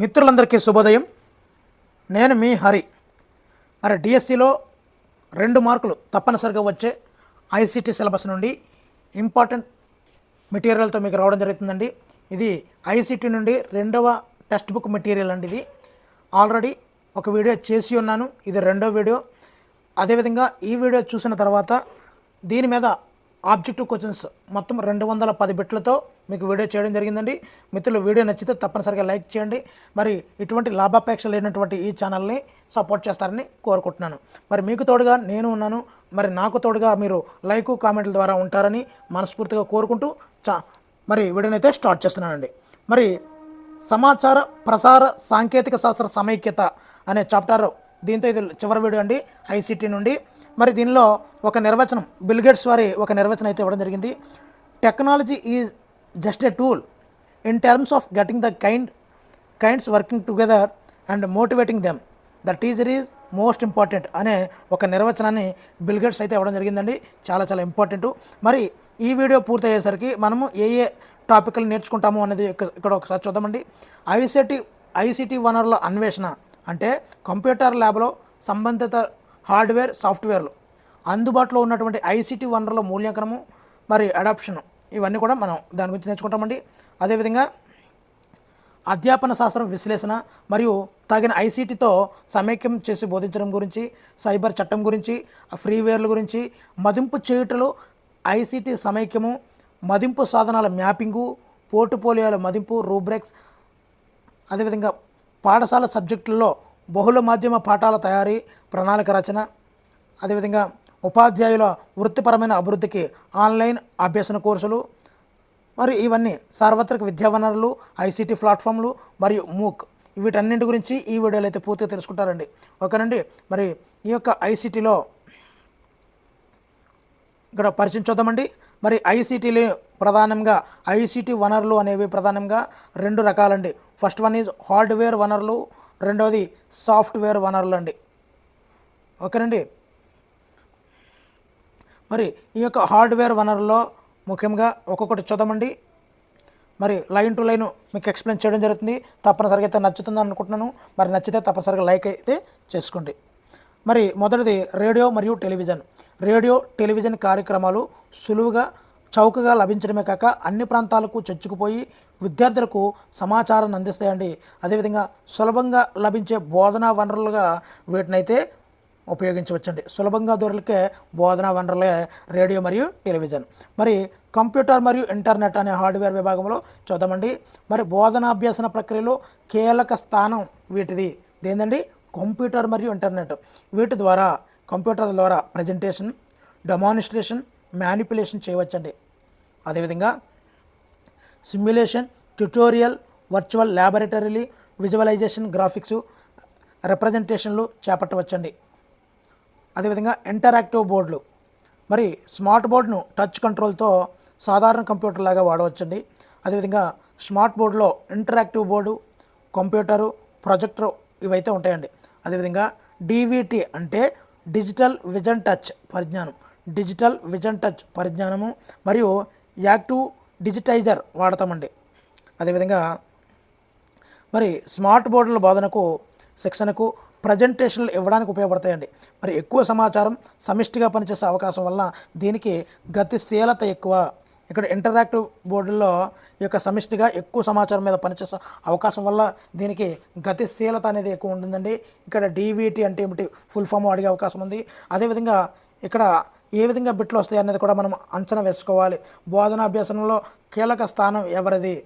మిత్రులందరికీ శుభోదయం. నేను మీ హరి. మరి డిఎస్సిలో 2 మార్కులు తప్పనిసరిగా వచ్చే ఐసీటీ సిలబస్ నుండి ఇంపార్టెంట్ మెటీరియల్తో మీకు రావడం జరుగుతుందండి. ఇది ఐసీటీ నుండి 2వ టెక్స్ట్ బుక్ మెటీరియల్ అండి. ఇది ఆల్రెడీ ఒక వీడియో చేసి ఉన్నాను, ఇది 2వ వీడియో. అదేవిధంగా ఈ వీడియో చూసిన తర్వాత దీని మీద ఆబ్జెక్టివ్ క్వశ్చన్స్ మొత్తం 210 బిట్లతో మీకు వీడియో చేయడం జరిగిందండి. మిత్రులు, వీడియో నచ్చితే తప్పనిసరిగా లైక్ చేయండి. మరి ఇటువంటి లాభాపేక్ష లేనటువంటి ఈ ఛానల్ని సపోర్ట్ చేస్తారని కోరుకుంటున్నాను. మరి మీకు తోడుగా నేను ఉన్నాను. మరి నాకు తోడుగా మీరు లైక్ కామెంట్ల ద్వారా ఉంటారని మనస్ఫూర్తిగా కోరుకుంటూ మరి వీడియోని అయితే స్టార్ట్ చేస్తున్నానండి. మరి సమాచార ప్రసార సాంకేతిక శాస్త్ర సమైక్యత అనే చాప్టర్, దీంతో ఇది చివరి వీడియో అండి ఐసీటీ నుండి. మరి దీనిలో ఒక నిర్వచనం, బిల్ గేట్స్ వారి ఒక నిర్వచనం అయితే ఇవ్వడం జరిగింది. Technology is just a tool in terms of getting the kinds working together and motivating them. The teacher is most important అనే ఒక నిర్వచనాన్ని బిల్ గేట్స్ అయితే ఇవ్వడం జరిగిందండి. చాలా చాలా ఇంపార్టెంట్. మరి ఈ వీడియో పూర్తయ్యేసరికి మనము ఏ టాపిక్లు నేర్చుకుంటాము అనేది ఇక్కడ ఒకసారి చూద్దామండి. ఐసీటీ వనరుల అన్వేషణ అంటే కంప్యూటర్ ల్యాబ్లో సంబంధిత హార్డ్వేర్ సాఫ్ట్వేర్లు అందుబాటులో ఉన్నటువంటి ఐసీటీ వనరుల మూల్యాంకనము మరి అడాప్షన్, ఇవన్నీ కూడా మనం దాని గురించి నేర్చుకుంటామండి. అదేవిధంగా అధ్యాపన శాస్త్రం విశ్లేషణ మరియు తగిన ఐసీటీతో సమైక్యం చేసి బోధించడం గురించి, సైబర్ చట్టం గురించి, ఫ్రీవేర్ల గురించి, మదింపు చేయుటలు, ఐసీటీ సమైక్యము, మదింపు సాధనాల మ్యాపింగు, పోర్టుపోలియోల మదింపు, రూబ్రిక్స్, అదేవిధంగా పాఠశాల సబ్జెక్టుల్లో బహుళ మాధ్యమ పాఠాల తయారీ, ప్రణాళిక రచన, అదేవిధంగా ఉపాధ్యాయుల వృత్తిపరమైన అభివృద్ధికి ఆన్లైన్ అభ్యసన కోర్సులు, మరి ఇవన్నీ సార్వత్రిక విద్యా వనరులు, ఐసీటీ ప్లాట్ఫామ్లు మరియు మూక్, వీటన్నింటి గురించి ఈ వీడియోలో అయితే పూర్తిగా తెలుసుకుంటారండి. ఓకేనండి. మరి ఈ యొక్క ఐసీటీలో ఇక్కడ పరిచయం చూద్దామండి. మరి ఐసీటీలు ప్రధానంగా ఐసీటీ వనరులు అనేవి ప్రధానంగా 2 రకాలండి. ఫస్ట్ వన్ ఈజ్ హార్డ్వేర్ వనరులు, రెండవది సాఫ్ట్వేర్ వనరులు అండి. ఓకేనండి. మరి ఈ యొక్క హార్డ్వేర్ వనరుల్లో ముఖ్యంగా ఒక్కొక్కటి చూద్దామండి. మరి లైన్ టు లైన్ మీకు ఎక్స్ప్లెయిన్ చేయడం జరుగుతుంది. తప్పనిసరిగా అయితే నచ్చుతుందని అనుకుంటున్నాను. మరి నచ్చితే తప్పనిసరిగా లైక్ అయితే చేసుకోండి. మరి మొదటిది రేడియో మరియు టెలివిజన్. రేడియో టెలివిజన్ కార్యక్రమాలు సులువుగా చౌకగా లభించడమే కాక అన్ని ప్రాంతాలకు చొచ్చుకుపోయి విద్యార్థులకు సమాచారాన్ని అందిస్తాయండి. అదేవిధంగా సులభంగా లభించే బోధనా వనరులుగా వీటినైతే ఉపయోగించవచ్చండి. సులభంగా దొరికే బోధనా వనరులే రేడియో మరియు టెలివిజన్. మరి కంప్యూటర్ మరియు ఇంటర్నెట్ అనే హార్డ్వేర్ విభాగంలో చూద్దామండి. మరి బోధనాభ్యసన ప్రక్రియలో కీలక స్థానం వీటిది ఏంటండి? కంప్యూటర్ మరియు ఇంటర్నెట్. వీటి ద్వారా కంప్యూటర్ ద్వారా ప్రజెంటేషన్, డెమాన్స్ట్రేషన్, మ్యానిపులేషన్ చేయవచ్చండి. అదేవిధంగా simulation, tutorial, virtual laboratory, visualization, graphics, రిప్రజెంటేషన్లు చేపట్టవచ్చండి. అదేవిధంగా ఇంటరాక్టివ్ బోర్డులు. మరి స్మార్ట్ బోర్డును టచ్ కంట్రోల్తో సాధారణ కంప్యూటర్ లాగా వాడవచ్చండి. అదేవిధంగా స్మార్ట్ బోర్డులో ఇంటరాక్టివ్ బోర్డు, కంప్యూటరు, ప్రొజెక్టర్ ఇవైతే ఉంటాయండి. అదేవిధంగా డివిటి అంటే డిజిటల్ విజన్ టచ్ పరిజ్ఞానం, డిజిటల్ విజన్ టచ్ పరిజ్ఞానము మరియు యాక్టివ్ డిజిటైజర్ వాడతామండి. అదేవిధంగా మరి స్మార్ట్ బోర్డుల బోధనకు, శిక్షణకు, ప్రజెంటేషన్లు ఇవ్వడానికి ఉపయోగపడతాయండి. మరి ఎక్కువ సమాచారం సమిష్టిగా పనిచేసే అవకాశం వల్ల దీనికి గతిశీలత ఎక్కువ. ఇక్కడ ఇంటరాక్టివ్ బోర్డుల్లో ఈ యొక్క సమిష్టిగా ఎక్కువ సమాచారం మీద పనిచేసే అవకాశం వల్ల దీనికి గతిశీలత అనేది ఎక్కువ ఉంటుందండి. ఇక్కడ డివిటి అంటే ఏమిటి ఫుల్ ఫామ్ అడిగే అవకాశం ఉంది. అదేవిధంగా ఇక్కడ ఏ విధంగా బిట్లు వస్తాయి అనేది కూడా మనం అంచనా వేసుకోవాలి. బోధనాభ్యాసంలో కీలక స్థానం ఎవరిది?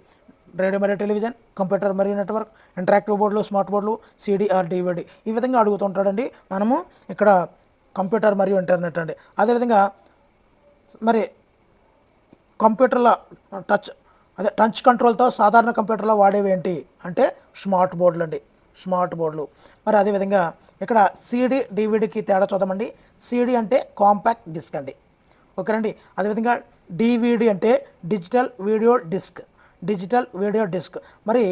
రేడియో మరియు టెలివిజన్, కంప్యూటర్ మరియు నెట్వర్క్, ఇంటరాక్టివ్ బోర్డులు, స్మార్ట్ బోర్డులు, సిడిఆర్, డివిడి, ఈ విధంగా అడుగుతుంటాడండి. మనము ఇక్కడ కంప్యూటర్ మరియు ఇంటర్నెట్ అండి. అదేవిధంగా మరి కంప్యూటర్ల టచ్ కంట్రోల్తో సాధారణ కంప్యూటర్లో వాడేవి ఏంటి అంటే స్మార్ట్ బోర్డులు అండి, స్మార్ట్ బోర్డులు. మరి అదేవిధంగా ఇక్కడ సిడి, డివిడికి తేడా చూద్దామండి. సిడి అంటే కాంపాక్ట్ డిస్క్ అండి. ఓకేనండి. అదేవిధంగా డివిడి అంటే digital video disc, digital video disc. మరి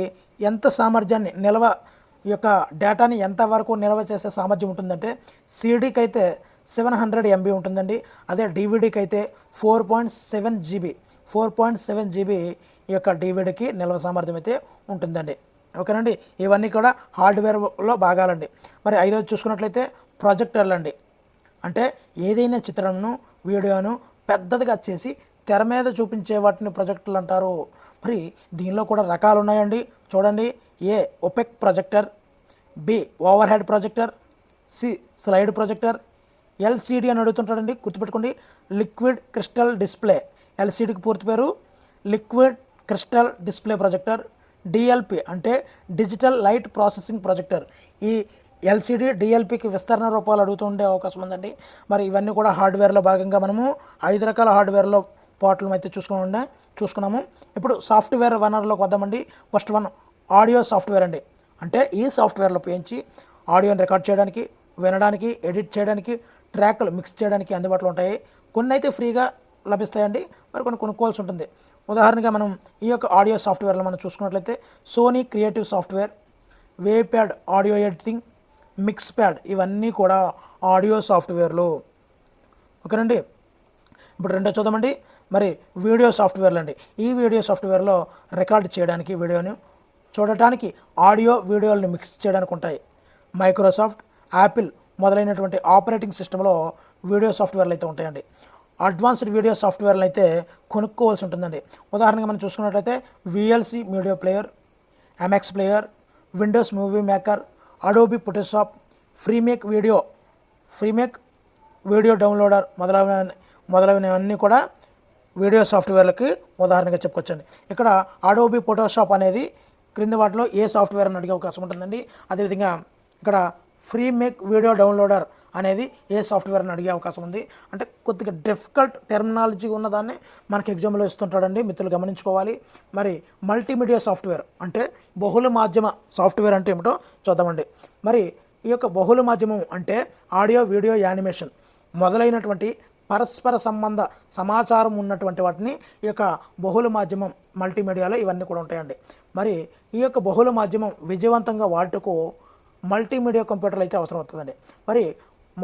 ఎంత సామర్థ్యాన్ని ఈ యొక్క డేటాని ఎంతవరకు నిల్వ చేసే సామర్థ్యం ఉంటుందంటే సిడీకి అయితే 700 MB ఉంటుందండి. అదే డివిడికి అయితే 4.7 GB ఈ యొక్క డివిడికి నిల్వ సామర్థ్యం అయితే ఉంటుందండి. ఓకేనండి. ఇవన్నీ కూడా హార్డ్వేర్లో భాగాలండి. మరి ఐదోది చూసుకున్నట్లయితే ప్రొజెక్టర్లు అండి. అంటే ఏదైనా చిత్రంను వీడియోను పెద్దదిగా చేసి తెర మీద చూపించే వాటిని ప్రొజెక్టర్లు అంటారు. మరి దీనిలో కూడా రకాలు ఉన్నాయండి. చూడండి, A opaque projector, B overhead projector, C slide projector, LCD అని అడుగుతుంటాడండి. గుర్తుపెట్టుకోండి, లిక్విడ్ క్రిస్టల్ డిస్ప్లే. ఎల్సిడికి పూర్తి పేరు liquid crystal display projector. DLP అంటే డిజిటల్ లైట్ ప్రాసెసింగ్ ప్రొజెక్టర్. ఈ ఎల్సిడి డిఎల్పికి విస్తరణ రూపాలు అడుగుతూ ఉండే అవకాశం ఉందండి. మరి ఇవన్నీ కూడా హార్డ్వేర్లో భాగంగా మనము 5 రకాల హార్డ్వేర్లో పోర్టల్ అయితే చూసుకున్నాము. ఇప్పుడు సాఫ్ట్వేర్ వనరులోకి వద్దామండి. ఫస్ట్ వన్ ఆడియో సాఫ్ట్వేర్ అండి. అంటే ఈ సాఫ్ట్వేర్లో ఉపయోగించి ఆడియోని రికార్డ్ చేయడానికి, వినడానికి, ఎడిట్ చేయడానికి, ట్రాక్లు మిక్స్ చేయడానికి అందుబాటులో ఉంటాయి. కొన్ని అయితే ఫ్రీగా లభిస్తాయండి, మరి కొన్ని కొనుక్కోవాల్సి ఉంటుంది. ఉదాహరణగా మనం ఈ యొక్క ఆడియో సాఫ్ట్వేర్లో మనం చూసుకున్నట్లయితే Sony creative software, wave pad audio editing, mix pad ఇవన్నీ కూడా ఆడియో సాఫ్ట్వేర్లు. ఓకేనండి. ఇప్పుడు రెండో చూద్దామండి. మరి వీడియో సాఫ్ట్వేర్లు అండి. ఈ వీడియో సాఫ్ట్వేర్లో రికార్డ్ చేయడానికి, వీడియోని చూడటానికి, ఆడియో వీడియోలను మిక్స్ చేయడానికి ఉంటాయి. మైక్రోసాఫ్ట్, యాపిల్ మొదలైనటువంటి ఆపరేటింగ్ సిస్టంలో వీడియో సాఫ్ట్వేర్లు అయితే ఉంటాయండి. అడ్వాన్స్డ్ వీడియో సాఫ్ట్వేర్లు అయితే కొనుక్కోవాల్సి ఉంటుందండి. ఉదాహరణగా మనం చూసుకున్నట్లయితే VLC media player, MX player, Windows Movie Maker, Adobe Photoshop, Freemake video downloader మొదలైనవన్నీ కూడా వీడియో సాఫ్ట్వేర్లకి ఉదాహరణగా చెప్పుకోవచ్చండి. ఇక్కడ అడోబీ ఫోటోషాప్ అనేది క్రింది వాటిలో ఏ సాఫ్ట్వేర్ అని అడిగే అవకాశం ఉంటుందండి. అదేవిధంగా ఇక్కడ ఫ్రీమేక్ వీడియో డౌన్లోడర్ అనేది ఏ సాఫ్ట్వేర్ అని అడిగే అవకాశం ఉంది. అంటే కొద్దిగా డిఫికల్ట్ టెర్మినాలజీ ఉన్నదాన్ని మనకి ఎగ్జామ్లో ఇస్తుంటాడండి, మిత్రులు గమనించుకోవాలి. మరి మల్టీమీడియా సాఫ్ట్వేర్ అంటే బహుళ మాధ్యమ సాఫ్ట్వేర్ అంటే ఏమిటో చూద్దామండి. మరి ఈ యొక్క బహుళ మాధ్యమం అంటే ఆడియో, వీడియో, యానిమేషన్ మొదలైనటువంటి పరస్పర సంబంధ సమాచారం ఉన్నటువంటి వాటిని ఈ యొక్క బహుళ మాధ్యమం మల్టీమీడియాలో ఇవన్నీ కూడా ఉంటాయండి. మరి ఈ యొక్క బహుళ మాధ్యమం విజయవంతంగా వాడుటకు మల్టీమీడియా కంప్యూటర్లు అయితే అవసరం అవుతుందండి. మరి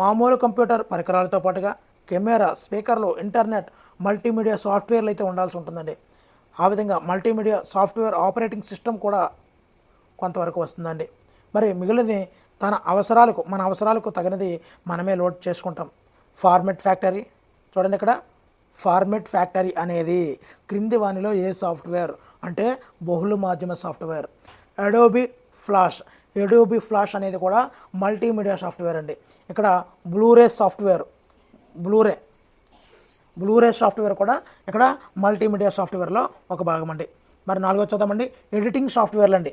మామూలు కంప్యూటర్ పరికరాలతో పాటుగా కెమెరా, స్పీకర్లు, ఇంటర్నెట్, మల్టీమీడియా సాఫ్ట్వేర్లు అయితే ఉండాల్సి ఉంటుందండి. ఆ విధంగా మల్టీమీడియా సాఫ్ట్వేర్ ఆపరేటింగ్ సిస్టమ్ కూడా కొంతవరకు వస్తుందండి. మరి మిగిలినది మన అవసరాలకు తగినది మనమే లోడ్ చేసుకుంటాం. ఫార్మెట్ ఫ్యాక్టరీ చూడండి, ఇక్కడ ఫార్మెట్ ఫ్యాక్టరీ అనేది క్రింది వానిలో ఏ సాఫ్ట్వేర్ అంటే బహుళ మాధ్యమ సాఫ్ట్వేర్. అడోబీ ఫ్లాష్ అనేది కూడా మల్టీమీడియా సాఫ్ట్వేర్ అండి. ఇక్కడ బ్లూరే సాఫ్ట్వేర్ కూడా ఇక్కడ మల్టీమీడియా సాఫ్ట్వేర్లో ఒక భాగం అండి. మరి నాలుగో చూద్దామండి, ఎడిటింగ్ సాఫ్ట్వేర్లు అండి.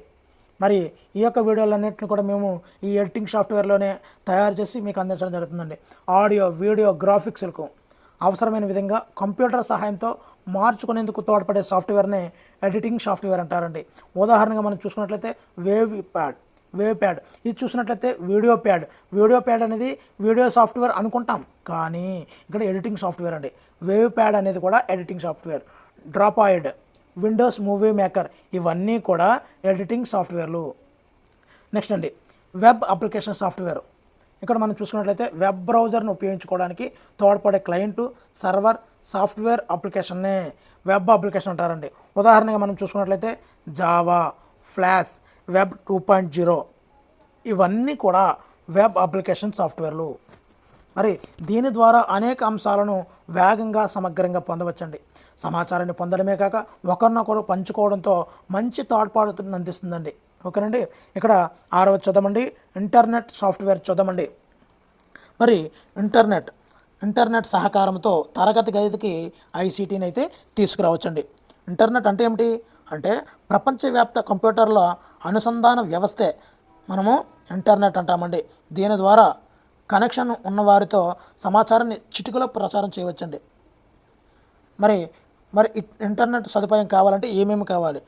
మరి ఈ యొక్క వీడియోలన్నింటిని కూడా మేము ఈ ఎడిటింగ్ సాఫ్ట్వేర్లోనే తయారు చేసి మీకు అందించడం జరుగుతుందండి. ఆడియో, వీడియో, గ్రాఫిక్స్లకు అవసరమైన విధంగా కంప్యూటర్ సహాయంతో మార్చుకునేందుకు తోడ్పడే సాఫ్ట్వేర్నే ఎడిటింగ్ సాఫ్ట్వేర్ అంటారండి. ఉదాహరణగా మనం చూసుకున్నట్లయితే వేవ్ ప్యాడ్ ఇది చూసినట్లయితే వీడియో ప్యాడ్ అనేది వీడియో సాఫ్ట్వేర్ అనుకుంటాం, కానీ ఇక్కడ ఎడిటింగ్ సాఫ్ట్వేర్ అండి. వేవ్ ప్యాడ్ అనేది కూడా ఎడిటింగ్ సాఫ్ట్వేర్. డ్రాపాయిడ్, విండోస్ మూవీ మేకర్ ఇవన్నీ కూడా ఎడిటింగ్ సాఫ్ట్వేర్లు. నెక్స్ట్ అండి, వెబ్ అప్లికేషన్ సాఫ్ట్వేర్. ఇక్కడ మనం చూసుకున్నట్లయితే వెబ్ బ్రౌజర్ను ఉపయోగించుకోవడానికి తోడ్పడే క్లయింట్, సర్వర్, సాఫ్ట్వేర్ అప్లికేషన్నే వెబ్ అప్లికేషన్ అంటారండి. ఉదాహరణగా మనం చూసుకున్నట్లయితే జావా, ఫ్లాష్, వెబ్ 2.0 ఇవన్నీ కూడా వెబ్ అప్లికేషన్ సాఫ్ట్వేర్లు. మరి దీని ద్వారా అనేక అంశాలను వేగంగా, సమగ్రంగా పొందవచ్చండి. సమాచారాన్ని పొందడమే కాక ఒకరినొకరు పంచుకోవడంతో మంచి తోడ్పాటును అందిస్తుందండి. ఓకేనండి. ఇక్కడ 6వ చూద్దామండి, ఇంటర్నెట్ సాఫ్ట్వేర్ చూద్దామండి. మరి ఇంటర్నెట్ సహకారంతో తరగతి గదికి ఐసీటీని అయితే తీసుకురావచ్చండి. ఇంటర్నెట్ అంటే ఏమిటి అంటే ప్రపంచవ్యాప్త కంప్యూటర్ల అనుసంధాన వ్యవస్థే మనము ఇంటర్నెట్ అంటామండి. దీని ద్వారా కనెక్షన్ ఉన్నవారితో సమాచారాన్ని చిటికలో ప్రచారం చేయవచ్చండి. మరి ఇంటర్నెట్ సదుపాయం కావాలంటే ఏమేమి కావాలి?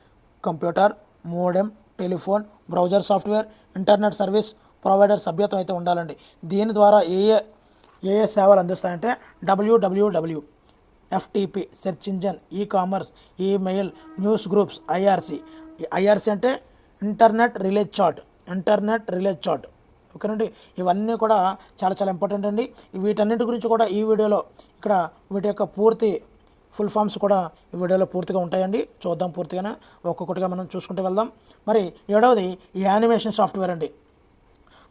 Computer, modem, telephone, browser software, internet service provider సభ్యత్వం అయితే ఉండాలండి. దీని ద్వారా ఏ సేవలు అందిస్తాయంటే www, FTP, search engine, ecommerce, email, news groups, IRC అంటే ఇంటర్నెట్ రిలే చాట్. ఓకేనండి. ఇవన్నీ కూడా చాలా చాలా ఇంపార్టెంట్ అండి. వీటన్నిటి గురించి కూడా ఈ వీడియోలో ఇక్కడ వీటి యొక్క పూర్తి ఫుల్ ఫామ్స్ కూడా ఈ వీడియోలో పూర్తిగా ఉంటాయండి. చూద్దాం పూర్తిగా ఒక్కొక్కటిగా మనం చూసుకుంటూ వెళ్దాం. మరి 7వది ఈ యానిమేషన్ సాఫ్ట్వేర్ అండి.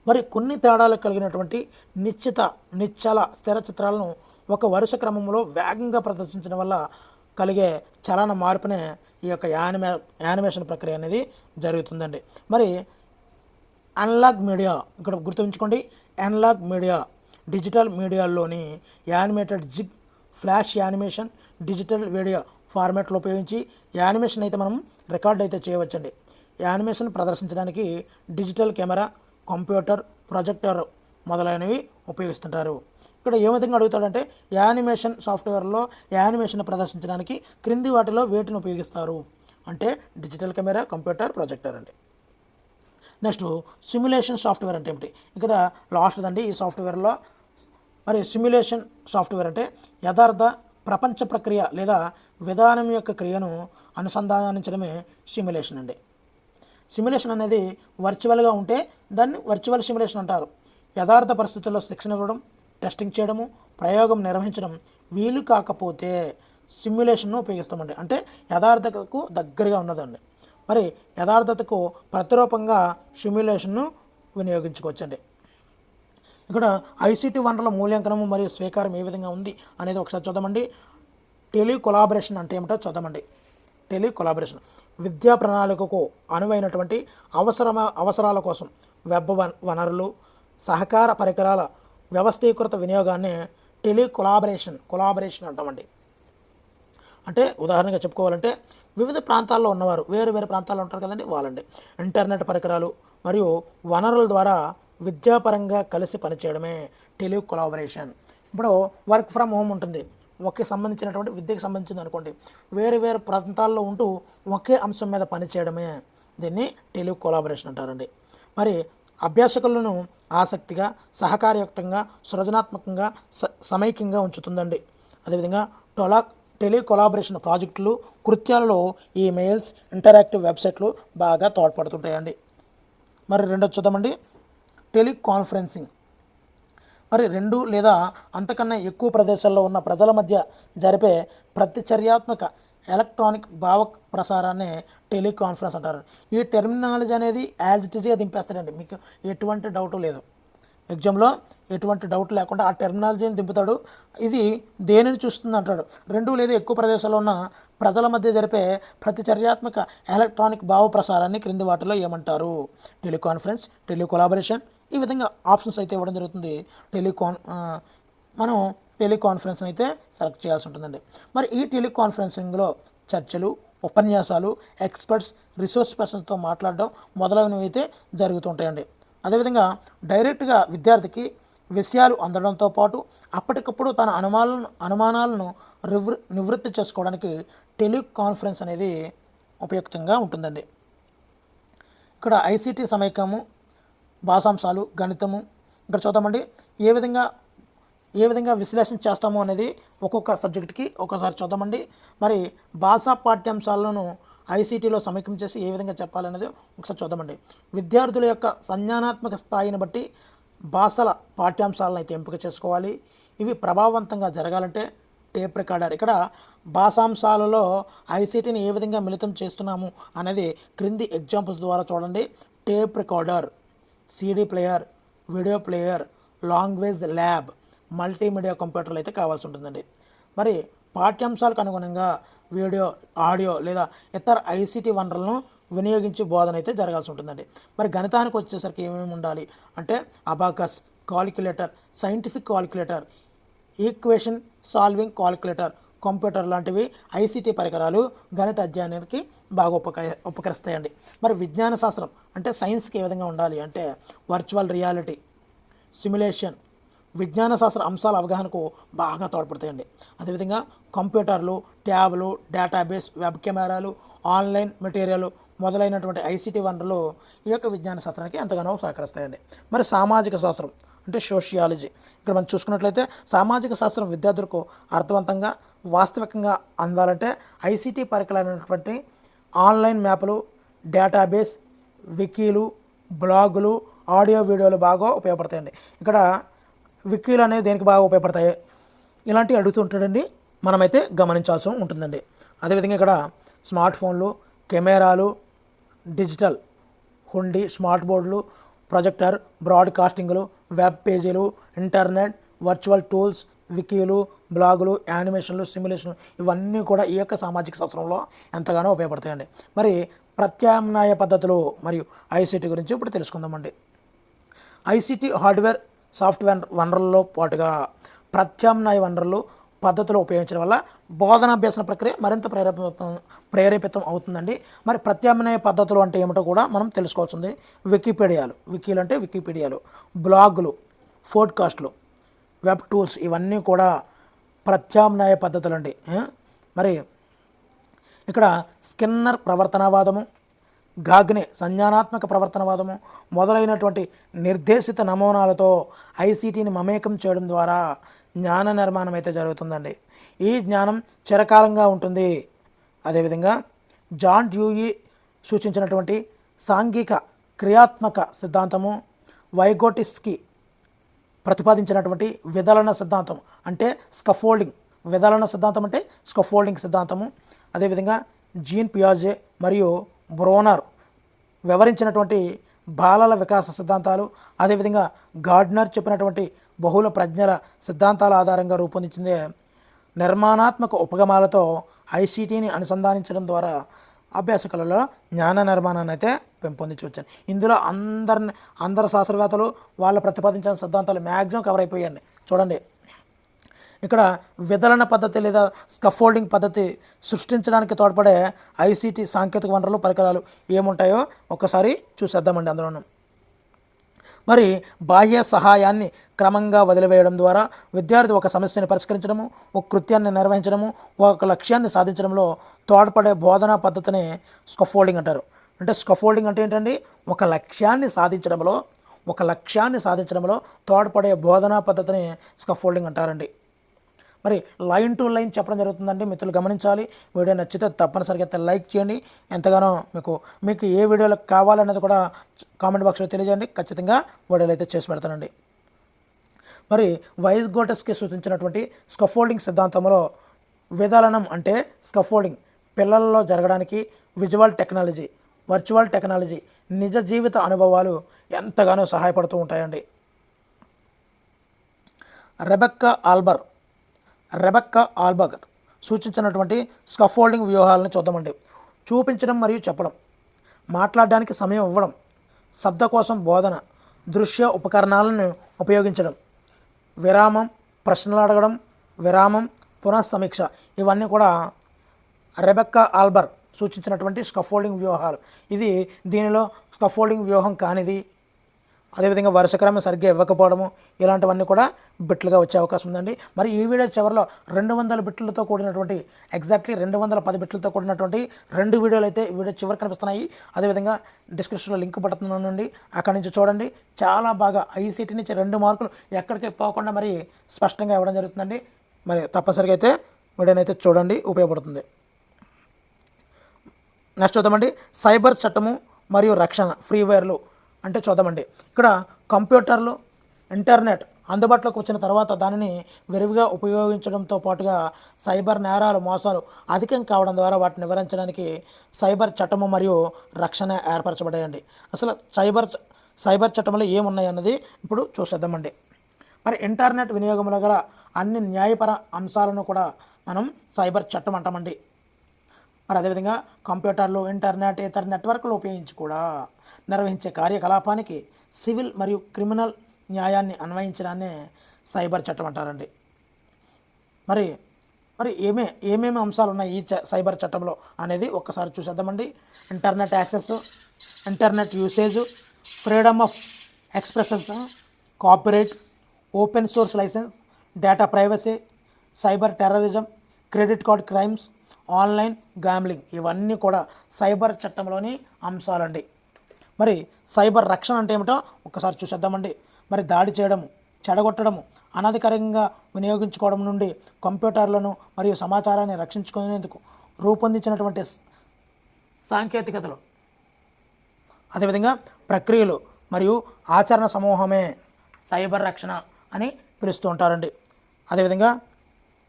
మరి కొన్ని తేడాలు కలిగినటువంటి నిశ్చల స్థిర చిత్రాలను ఒక వరుస క్రమంలో వేగంగా ప్రదర్శించడం వల్ల కలిగే చలన మార్పునే ఈ యొక్క యానిమేషన్ ప్రక్రియ అనేది జరుగుతుందండి. మరి అనలాగ్ మీడియా ఇక్కడ గుర్తుంచుకోండి. అనలాగ్ మీడియా డిజిటల్ మీడియాల్లోని animated GIF, flash animation, digital video ఫార్మాట్లో ఉపయోగించి యానిమేషన్ అయితే మనం రికార్డ్ అయితే చేయవచ్చండి. యానిమేషన్ ప్రదర్శించడానికి డిజిటల్ కెమెరా, కంప్యూటర్, ప్రొజెక్టర్ మొదలైనవి ఉపయోగిస్తుంటారు. ఇక్కడ ఏ విధంగా అడుగుతాడంటే యానిమేషన్ సాఫ్ట్వేర్లో యానిమేషన్ ప్రదర్శించడానికి క్రింది వాటిలో వేటిని ఉపయోగిస్తారు అంటే డిజిటల్ కెమెరా, కంప్యూటర్, ప్రొజెక్టర్ అండి. నెక్స్ట్ సిమ్యులేషన్ సాఫ్ట్వేర్ అంటే ఏమిటి? ఇక్కడ లాస్ట్ అండి ఈ సాఫ్ట్వేర్లో. మరి సిమ్యులేషన్ సాఫ్ట్వేర్ అంటే యథార్థ ప్రపంచ ప్రక్రియ లేదా విధానం యొక్క క్రియను అనుసంధానించడమే సిమ్యులేషన్ అండి. సిమ్యులేషన్ అనేది వర్చువల్గా ఉంటే దాన్ని వర్చువల్ సిమ్యులేషన్ అంటారు. యథార్థ పరిస్థితుల్లో శిక్షణ ఇవ్వడం, టెస్టింగ్ చేయడము, ప్రయోగం నిర్వహించడం వీలు కాకపోతే సిమ్యులేషన్ను ఉపయోగిస్తామండి. అంటే యథార్థతకు దగ్గరగా ఉన్నదండి. మరి యథార్థతకు ప్రతిరూపంగా సిమ్యులేషన్ను వినియోగించుకోవచ్చండి. ఇక్కడ ఐసీటీ వనరుల మూల్యాంకనము మరియు స్వీకారం ఏ విధంగా ఉంది అనేది ఒకసారి చూద్దామండి. టెలికొలాబరేషన్ అంటే ఏమిటో చూద్దామండి. టెలికొలాబరేషన్ విద్యా ప్రణాళికకు అనువైనటువంటి అవసరాల కోసం వెబ్ వనరులు, సహకార పరికరాల వ్యవస్థీకృత వినియోగాన్ని కొలాబరేషన్ అంటామండి. అంటే ఉదాహరణగా చెప్పుకోవాలంటే వివిధ ప్రాంతాల్లో ఉన్నవారు వేరు ప్రాంతాల్లో ఉంటారు కదండి, వాళ్ళండి ఇంటర్నెట్ పరికరాలు మరియు వనరుల ద్వారా విద్యాపరంగా కలిసి పనిచేయడమే టెలికొలాబరేషన్. ఇప్పుడు వర్క్ ఫ్రమ్ హోమ్ ఉంటుంది, ఒకే సంబంధించినటువంటి విద్యకు సంబంధించింది అనుకోండి, వేరు ప్రాంతాల్లో ఉంటూ ఒకే అంశం మీద పనిచేయడమే దీన్ని టెలికొలాబరేషన్ అంటారండి. మరి అభ్యాసకులను ఆసక్తిగా, సహకారయుక్తంగా, సృజనాత్మకంగా, సమైక్యంగా ఉంచుతుందండి. అదేవిధంగా టెలికొలాబరేషన్ ప్రాజెక్టులు, కృత్యాలలో ఈమెయిల్స్, ఇంటరాక్టివ్ వెబ్సైట్లు బాగా తోడ్పడుతుంటాయండి. మరి రెండోది చూద్దామండి, టెలికాన్ఫరెన్సింగ్. మరి 2 లేదా అంతకన్నా ఎక్కువ ప్రదేశాల్లో ఉన్న ప్రజల మధ్య జరిపే ప్రతిచర్యాత్మక ఎలక్ట్రానిక్ భావ ప్రసారాన్ని టెలికాన్ఫరెన్స్ అంటారు. ఈ టెర్మినాలజీ అనేది యాజ్ ఇట్ ఈజ్గా దింపేస్తాడండి, మీకు ఎటువంటి డౌట్ లేదు. ఎగ్జామ్లో ఎటువంటి డౌట్ లేకుండా ఆ టెర్మినాలజీని దింపుతాడు. ఇది దేనిని చూస్తుంది అంటాడు. 2 లేదా ఎక్కువ ప్రదేశాల్లో ఉన్న ప్రజల మధ్య జరిపే ప్రతిచర్యాత్మక ఎలక్ట్రానిక్ భావ ప్రసారాన్ని క్రింది వాటిలో ఏమంటారు? టెలికాన్ఫరెన్స్, టెలికొలాబరేషన్. ఈ విధంగా ఆప్షన్స్ అయితే ఇవ్వడం జరుగుతుంది. మనం టెలికాన్ఫరెన్స్ అయితే సెలెక్ట్ చేయాల్సి ఉంటుందండి. మరి ఈ టెలికాన్ఫరెన్సింగ్లో చర్చలు, ఉపన్యాసాలు, ఎక్స్పర్ట్స్, రిసోర్స్ పర్సన్తో మాట్లాడడం మొదలైనవి అయితే జరుగుతుంటాయండి. అదేవిధంగా డైరెక్ట్గా విద్యార్థికి విషయాలు అందడంతో పాటు అప్పటికప్పుడు తన అనుమానాలను నివృత్తి చేసుకోవడానికి టెలికాన్ఫరెన్స్ అనేది ఉపయుక్తంగా ఉంటుందండి. ఇక్కడ ఐసీటీ సమైక్యము, భాషాంశాలు, గణితము ఇక్కడ చూద్దామండి. ఏ విధంగా విశ్లేషణ చేస్తాము అనేది ఒక్కొక్క సబ్జెక్ట్కి ఒకసారి చూద్దామండి. మరి భాషా పాఠ్యాంశాలను ఐసీటీలో సమైక్యం చేసి ఏ విధంగా చెప్పాలనేది ఒకసారి చూద్దామండి. విద్యార్థుల యొక్క సంజ్ఞానాత్మక స్థాయిని బట్టి భాషల పాఠ్యాంశాలను అయితే ఎంపిక చేసుకోవాలి. ఇవి ప్రభావవంతంగా జరగాలంటే టేప్ రికార్డర్. ఇక్కడ భాషాంశాలలో ఐసీటీని ఏ విధంగా మిళితం చేస్తున్నాము అనేది క్రింది ఎగ్జాంపుల్స్ ద్వారా చూడండి. Tape recorder, CD player, video player, language lab, multimedia కంప్యూటర్లు అయితే కావాల్సి ఉంటుందండి. మరి పాఠ్యాంశాలకు అనుగుణంగా వీడియో, ఆడియో లేదా ఇతర ఐసీటీ వనరులను వినియోగించి బోధన అయితే జరగాల్సి ఉంటుందండి. మరి గణితానికి వచ్చేసరికి ఏమేమి ఉండాలి అంటే abacus, calculator, scientific calculator, equation solving calculator, computer లాంటివి ఐసీటీ పరికరాలు గణిత అధ్యయనానికి బాగా ఉపకరిస్తాయండి. మరి విజ్ఞాన శాస్త్రం అంటే సైన్స్కి ఏ విధంగా ఉండాలి అంటే వర్చువల్ రియాలిటీ, సిమ్యులేషన్, విజ్ఞాన శాస్త్ర అంశాల అవగాహనకు బాగా తోడ్పడతాయండి. అదేవిధంగా కంప్యూటర్లు, ట్యాబ్లు, డేటాబేస్, వెబ్ కెమెరాలు, ఆన్లైన్ మెటీరియల్ మొదలైనటువంటి ఐసీటీ వనరులు ఈ యొక్క విజ్ఞాన శాస్త్రానికి ఎంతగానో సహకరిస్తాయండి. మరి సామాజిక శాస్త్రం అంటే సోషియాలజీ. ఇక్కడ మనం చూసుకున్నట్లయితే సామాజిక శాస్త్రం విద్యార్థులకు అర్థవంతంగా, వాస్తవికంగా అందాలంటే ఐసీటీ పరికరాలైనటువంటి ఆన్లైన్ మ్యాప్లు, డేటాబేస్, వికీలు, బ్లాగులు, ఆడియో వీడియోలు బాగా ఉపయోగపడతాయండి. ఇక్కడ వికీలు అనేవి దేనికి బాగా ఉపయోగపడతాయి ఇలాంటివి అడుగుతుంటాడండి. మనమైతే గమనించాల్సి ఉంటుందండి. అదేవిధంగా ఇక్కడ స్మార్ట్ ఫోన్లు, కెమెరాలు, డిజిటల్ హుండీ, స్మార్ట్ బోర్డులు, ప్రొజెక్టర్, బ్రాడ్కాస్టింగ్లు, వెబ్ పేజీలు, ఇంటర్నెట్, వర్చువల్ టూల్స్, వికీలు, బ్లాగులు, యానిమేషన్లు, సిమ్యులేషన్ ఇవన్నీ కూడా ఈ యొక్క సామాజిక శాస్త్రంలో ఎంతగానో ఉపయోగపడతాయండి. మరి ప్రత్యామ్నాయ పద్ధతులు మరియు ఐసీటీ గురించి ఇప్పుడు తెలుసుకుందామండి. ఐసీటీ హార్డ్వేర్, సాఫ్ట్వేర్ వనరుల్లో పాటుగా ప్రత్యామ్నాయ వనరులు పద్ధతులు ఉపయోగించడం వల్ల బోధనాభ్యసన ప్రక్రియ మరింత ప్రేరేపితం అవుతుందండి. మరి ప్రత్యామ్నాయ పద్ధతులు అంటే ఏమిటో కూడా మనం తెలుసుకోవాల్సింది. వికీలు అంటే వికీపీడియాలు, బ్లాగులు, పోడ్కాస్ట్లు, వెబ్ టూల్స్ ఇవన్నీ కూడా ప్రత్యామ్నాయ పద్ధతులు అండి. మరి ఇక్కడ స్కిన్నర్ ప్రవర్తనవాదము, గాగ్నే సంజ్ఞానాత్మక ప్రవర్తనవాదము మొదలైనటువంటి నిర్దేశిత నమూనాలతో ఐసీటీని మమేకం చేయడం ద్వారా జ్ఞాన నిర్మాణం అయితే జరుగుతుందండి. ఈ జ్ఞానం చిరకాలంగా ఉంటుంది. అదేవిధంగా జాన్ డ్యూయి సూచించినటువంటి సాంఘిక క్రియాత్మక సిద్ధాంతము, వైగోటిస్కి ప్రతిపాదించినటువంటి విదలన సిద్ధాంతం అంటే స్కఫోల్డింగ్, విదలన సిద్ధాంతం అంటే స్కఫోల్డింగ్ సిద్ధాంతము, అదేవిధంగా జీన్ పియాజే మరియు బ్రోనర్ వివరించినటువంటి బాలల వికాస సిద్ధాంతాలు, అదేవిధంగా గార్డ్నర్ చెప్పినటువంటి బహుళ ప్రజ్ఞల సిద్ధాంతాల ఆధారంగా రూపొందించిందే నిర్మాణాత్మక ఉపగమాలతో ఐసీటీని అనుసంధానించడం ద్వారా అభ్యాసకులలో జ్ఞాన నిర్మాణాన్ని అయితే పెంపొందించవచ్చు. ఇందులో అందరు శాస్త్రవేత్తలు వాళ్ళు ప్రతిపాదించిన సిద్ధాంతాలు మ్యాక్సిమం కవర్ అయిపోయాయండి. చూడండి, ఇక్కడ విదలన పద్ధతి లేదా స్కఫోల్డింగ్ పద్ధతి సృష్టించడానికి తోడ్పడే ఐసీటీ సాంకేతిక వనరులు, పరికరాలు ఏముంటాయో ఒక్కసారి చూసేద్దామండి. అందులోనూ మరి బాహ్య సహాయాన్ని క్రమంగా వదిలివేయడం ద్వారా విద్యార్థి ఒక సమస్యను పరిష్కరించడము, ఒక కృత్యాన్ని నిర్వహించడము, ఒక లక్ష్యాన్ని సాధించడంలో తోడ్పడే బోధనా పద్ధతిని స్కఫోల్డింగ్ అంటారు. అంటే స్కఫోల్డింగ్ అంటే ఏంటండి? ఒక లక్ష్యాన్ని సాధించడంలో తోడ్పడే బోధనా పద్ధతిని స్కఫోల్డింగ్ అంటారండి. మరి లైన్ టు లైన్ చెప్పడం జరుగుతుందండి. మిత్రులు గమనించాలి. వీడియో నచ్చితే తప్పనిసరిగా అయితే లైక్ చేయండి. ఎంతగానో మీకు ఏ వీడియోలు కావాలనేది కూడా కామెంట్ బాక్స్లో తెలియజేయండి. ఖచ్చితంగా వీడియోలు అయితే చేసి పెడతానండి. మరి వైగోటిస్కి సూచించినటువంటి స్కఫోల్డింగ్ సిద్ధాంతంలో విదలనం అంటే స్కఫోల్డింగ్ పిల్లలలో జరగడానికి వర్చువల్ టెక్నాలజీ, నిజ జీవిత అనుభవాలు ఎంతగానో సహాయపడుతూ ఉంటాయండి. రెబెక్కా ఆల్బర్గ్ సూచించినటువంటి స్కఫోల్డింగ్ వ్యూహాలను చూద్దామండి. చూపించడం మరియు చెప్పడం, మాట్లాడడానికి సమయం ఇవ్వడం, శబ్దకోశం బోధన, దృశ్య ఉపకరణాలను ఉపయోగించడం, విరామం, ప్రశ్నలు అడగడం, విరామం, పునఃసమీక్ష ఇవన్నీ కూడా రెబెక్కా ఆల్బర్గ్ సూచించినటువంటి స్కఫోల్డింగ్ వ్యూహాలు. దీనిలో స్కఫోల్డింగ్ వ్యూహం కానిది, అదేవిధంగా వరుసక్రమం సరిగ్గా ఇవ్వకపోవడము ఇలాంటివన్నీ కూడా బిట్లుగా వచ్చే అవకాశం ఉందండి. మరి ఈ వీడియో చివరిలో 200 బిట్లతో కూడినటువంటి ఎగ్జాక్ట్లీ 210 బిట్లతో కూడినటువంటి 2 వీడియోలు అయితే వీడియో చివరి కనిపిస్తున్నాయి. అదేవిధంగా డిస్క్రిప్షన్లో లింక్ పడుతున్నానండి, అక్కడి నుంచి చూడండి. చాలా బాగా ఐసీటీ నుంచి 2 మార్కులు ఎక్కడికి పోకుండా మరి స్పష్టంగా ఇవ్వడం జరుగుతుందండి. మరి తప్పనిసరిగా అయితే వీడియోని అయితే చూడండి, ఉపయోగపడుతుంది. నెక్స్ట్ చూద్దామండి, సైబర్ చట్టము మరియు రక్షణ, ఫ్రీవేర్లు అంటే చూద్దామండి. ఇక్కడ కంప్యూటర్లు, ఇంటర్నెట్ అందుబాటులోకి వచ్చిన తర్వాత దానిని విరివిగా ఉపయోగించడంతో పాటుగా సైబర్ నేరాలు, మోసాలు అధికం కావడం ద్వారా వాటిని నివారించడానికి సైబర్ చట్టము మరియు రక్షణ ఏర్పరచబడాయండి. అసలు సైబర్ చట్టంలో ఏమున్నాయి అన్నది ఇప్పుడు చూసేద్దామండి. మరి ఇంటర్నెట్ వినియోగంలో గల అన్ని న్యాయపర అంశాలను కూడా మనం సైబర్ చట్టం అంటామండి. మరి అదేవిధంగా కంప్యూటర్లు, ఇంటర్నెట్, ఇతర నెట్వర్క్లు ఉపయోగించి కూడా నిర్వహించే కార్యకలాపానికి సివిల్ మరియు క్రిమినల్ న్యాయాన్ని అన్వయించడాన్ని సైబర్ చట్టం అంటారండి. మరి ఏమేమి అంశాలు ఉన్నాయి ఈ సైబర్ చట్టంలో అనేది ఒక్కసారి చూసేద్దామండి. Internet access, internet usage, freedom of expression, copyright, open source licence, data privacy, cyber terrorism, credit card crimes, online gambling ఇవన్నీ కూడా సైబర్ చట్టంలోని అంశాలండి. మరి సైబర్ రక్షణ అంటే ఏమిటో ఒక్కసారి చూసేద్దామండి. మరి దాడి చేయడము, చెడగొట్టడము, అనధికారికంగా వినియోగించుకోవడం నుండి కంప్యూటర్లను మరియు సమాచారాన్ని రక్షించుకునేందుకు రూపొందించినటువంటి సాంకేతికతలు, అదేవిధంగా ప్రక్రియలు మరియు ఆచరణ సమూహమే సైబర్ రక్షణ అని పిలుస్తూ ఉంటారండి. అదేవిధంగా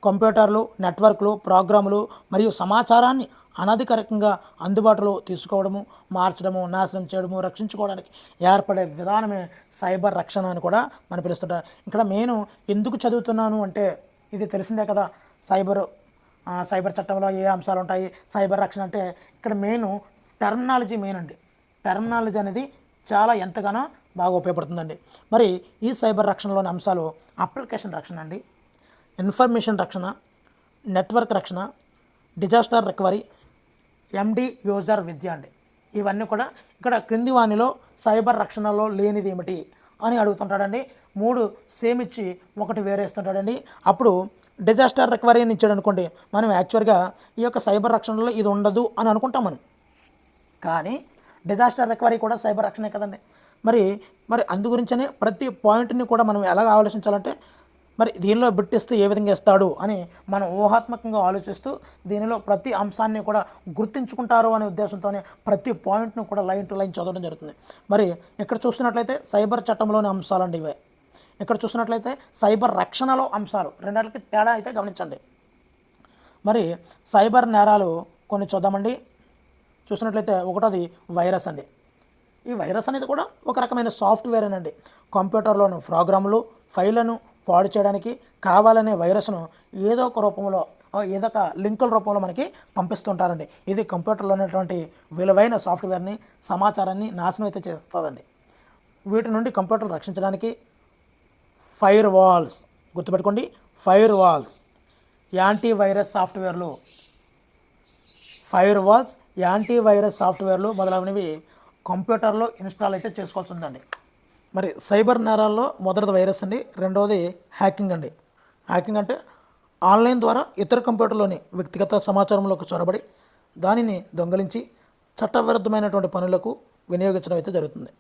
కంప్యూటర్లు, నెట్వర్క్లు, ప్రోగ్రాములు మరియు సమాచారాన్ని అనధికారికంగా అందుబాటులో తీసుకోవడము, మార్చడము, నాశనం చేయడము, రక్షించుకోవడానికి ఏర్పడే విధానమే సైబర్ రక్షణ అని కూడా మనం పిలుస్తుంటారు. ఇక్కడ నేను ఎందుకు చదువుతున్నాను అంటే ఇది తెలిసిందే కదా, సైబర్ చట్టంలో ఏ అంశాలు ఉంటాయి, సైబర్ రక్షణ అంటే ఇక్కడ టెర్మినాలజీ అండి. టెర్మినాలజీ అనేది చాలా ఎంతగానో బాగా ఉపయోగపడుతుందండి. మరి ఈ సైబర్ రక్షణలోని అంశాలు అప్లికేషన్ రక్షణ అండి, ఇన్ఫర్మేషన్ రక్షణ, నెట్వర్క్ రక్షణ, డిజాస్టర్ రికవరీ, ఎండి యూజర్ విద్య అండి. ఇవన్నీ కూడా ఇక్కడ క్రింది వానిలో సైబర్ రక్షణలో లేనిది ఏమిటి అని అడుగుతుంటాడండి. 3 సేమ్ ఇచ్చి ఒకటి వేరేస్తుంటాడండి. అప్పుడు డిజాస్టర్ రికవరీ అని ఇచ్చాడు అనుకోండి, మనం యాక్చువల్గా ఈ యొక్క సైబర్ రక్షణలో ఇది ఉండదు అని అనుకుంటాం మనం. కానీ డిజాస్టర్ రికవరీ కూడా సైబర్ రక్షణే కదండి. మరి అందు గురించనే ప్రతి పాయింట్ని కూడా మనం ఎలాగ ఆలోచించాలంటే మరి దీనిలో బిట్టిస్తే ఏ విధంగా ఇస్తాడు అని మనం ఊహాత్మకంగా ఆలోచిస్తూ దీనిలో ప్రతి అంశాన్ని కూడా గుర్తించుకుంటారు అనే ఉద్దేశంతోనే ప్రతి పాయింట్ను కూడా లైన్ టు లైన్ చదవడం జరుగుతుంది. మరి ఇక్కడ చూస్తున్నట్లయితే సైబర్ చట్టంలోని అంశాలండి ఇవే. ఇక్కడ చూసినట్లయితే సైబర్ రక్షణలో అంశాలు, రెండింటికి తేడా అయితే గమనించండి. మరి సైబర్ నేరాలు కొన్ని చూద్దామండి. చూసినట్లయితే ఒకటోది వైరస్ అండి. ఈ వైరస్ అనేది కూడా ఒక రకమైన సాఫ్ట్వేర్ అనండి. కంప్యూటర్లోని ప్రోగ్రాములు, ఫైళ్లను పాడు చేయడానికి కావాలనే వైరస్ను ఏదో ఒక రూపంలో, ఏదో ఒక లింకుల రూపంలో మనకి పంపిస్తుంటారండి. ఇది కంప్యూటర్లో ఉన్నటువంటి విలువైన సాఫ్ట్వేర్ని, సమాచారాన్ని నాశనం అయితే చేస్తుందండి. వీటి నుండి కంప్యూటర్లు రక్షించడానికి ఫైర్ వాల్స్, గుర్తుపెట్టుకోండి, ఫైర్ వాల్స్, యాంటీవైరస్ సాఫ్ట్వేర్లు, ఫైర్ వాల్స్, యాంటీవైరస్ సాఫ్ట్వేర్లు మొదలైనవి కంప్యూటర్లో ఇన్స్టాల్ అయితే చేసుకోవాల్సి ఉందండి. మరి సైబర్ నేరాల్లో మొదటిది వైరస్ అండి, రెండవది హ్యాకింగ్ అండి. హ్యాకింగ్ అంటే ఆన్లైన్ ద్వారా ఇతర కంప్యూటర్లోని వ్యక్తిగత సమాచారంలోకి చొరబడి దానిని దొంగలించి చట్టవిరుద్ధమైనటువంటి పనులకు వినియోగించడం అయితే జరుగుతుంది.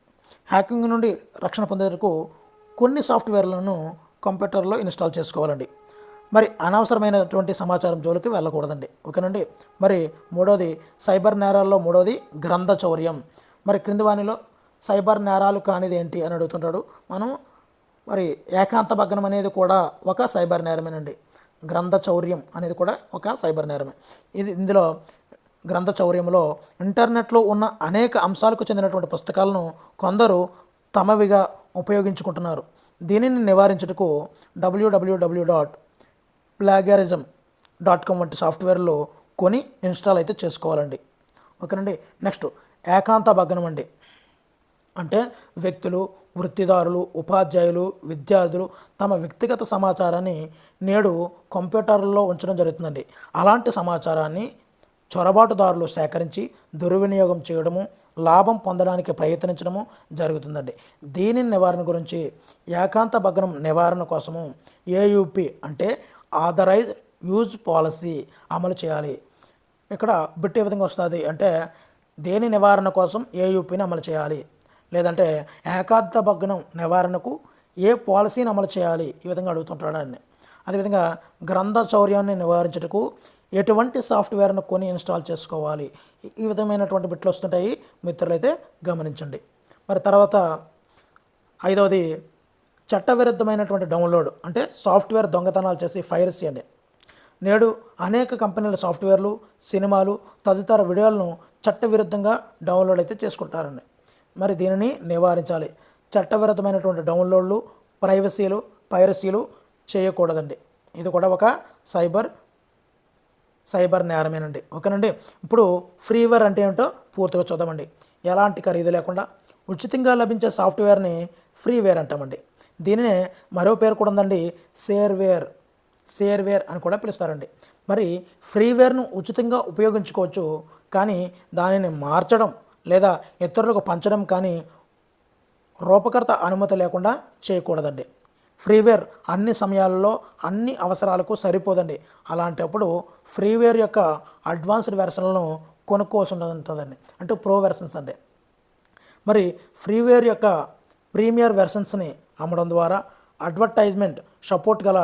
హ్యాకింగ్ నుండి రక్షణ పొందేందుకు కొన్ని సాఫ్ట్వేర్లను కంప్యూటర్లో ఇన్స్టాల్ చేసుకోవాలండి. మరి అనవసరమైనటువంటి సమాచారం జోలికి వెళ్ళకూడదండి. ఓకేనండి. మరి మూడవది సైబర్ నేరాల్లో మూడవది గ్రంథ చౌర్యం. మరి క్రింది వానిలో సైబర్ నేరాలు కానిది ఏంటి అని అడుగుతుంటాడు. మనం మరి ఏకాంత భగ్నం అనేది కూడా ఒక సైబర్ నేరమేనండి. గ్రంథ చౌర్యం అనేది కూడా ఒక సైబర్ నేరమే. ఇందులో గ్రంథ చౌర్యంలో ఇంటర్నెట్లో ఉన్న అనేక అంశాలకు చెందినటువంటి పుస్తకాలను కొందరు తమవిగా ఉపయోగించుకుంటున్నారు. దీనిని నివారించుటకు www.plagiarism.com వంటి సాఫ్ట్వేర్లు కొని ఇన్స్టాల్ అయితే చేసుకోవాలండి. ఓకేనండి. నెక్స్ట్ ఏకాంత భగ్నం అండి. అంటే వ్యక్తులు, వృత్తిదారులు, ఉపాధ్యాయులు, విద్యార్థులు తమ వ్యక్తిగత సమాచారాన్ని నేడు కంప్యూటర్లో ఉంచడం జరుగుతుందండి. అలాంటి సమాచారాన్ని చొరబాటుదారులు సేకరించి దుర్వినియోగం చేయడము, లాభం పొందడానికి ప్రయత్నించడము జరుగుతుందండి. దీని నివారణ గురించి ఏకాంత భగ్నం నివారణ కోసము ఏయుపి అంటే ఆథరైజ్ యూజ్ పాలసీ అమలు చేయాలి. ఇక్కడ బిట్ ఏ విధంగా వస్తుంది అంటే దేని నివారణ కోసం ఏయుపిని అమలు చేయాలి, లేదంటే ఏకాంత భగ్నం నివారణకు ఏ పాలసీని అమలు చేయాలి, ఈ విధంగా అడుగుతుంటాడండి. అదేవిధంగా గ్రంథ చౌర్యాన్ని నివారించుటకు ఎటువంటి సాఫ్ట్వేర్ను కొని ఇన్స్టాల్ చేసుకోవాలి, ఈ విధమైనటువంటి బిట్లు వస్తుంటాయి, మిత్రులైతే గమనించండి. మరి తర్వాత ఐదవది చట్టవిరుద్ధమైనటువంటి డౌన్లోడ్ అంటే సాఫ్ట్వేర్ దొంగతనాలు చేసి పైరసీ అండి. నేడు అనేక కంపెనీల సాఫ్ట్వేర్లు, సినిమాలు తదితర వీడియోలను చట్టవిరుద్ధంగా డౌన్లోడ్ అయితే చేసుకుంటారండి. మరి దీనిని నివారించాలి. చట్టవిరుద్ధమైనటువంటి డౌన్లోడ్లు, పైరసీలు చేయకూడదండి. ఇది కూడా ఒక సైబర్ నేరమేనండి. ఓకేనండి. ఇప్పుడు ఫ్రీవేర్ అంటే ఏంటో పూర్తిగా చూద్దామండి. ఎలాంటి ఖరీదు లేకుండా ఉచితంగా లభించే సాఫ్ట్వేర్ని ఫ్రీవేర్ అంటామండి. దీనినే మరో పేరు కూడా ఉందండి, షేర్వేర్ అని కూడా పిలుస్తారండి. మరి ఫ్రీవేర్ను ఉచితంగా ఉపయోగించుకోవచ్చు, కానీ దానిని మార్చడం లేదా ఇతరులకు పంచడం కానీ రూపకర్త అనుమతి లేకుండా చేయకూడదండి. ఫ్రీవేర్ అన్ని సమయాల్లో అన్ని అవసరాలకు సరిపోదండి. అలాంటప్పుడు ఫ్రీవేర్ యొక్క అడ్వాన్స్డ్ వెర్షన్లను కొనుక్కోవాల్సి ఉంటుందండి, అంటే ప్రో వెర్షన్స్ అండి. మరి ఫ్రీవేర్ యొక్క ప్రీమియర్ వెర్షన్స్ని అమ్మడం ద్వారా అడ్వర్టైజ్మెంట్ సపోర్ట్ గల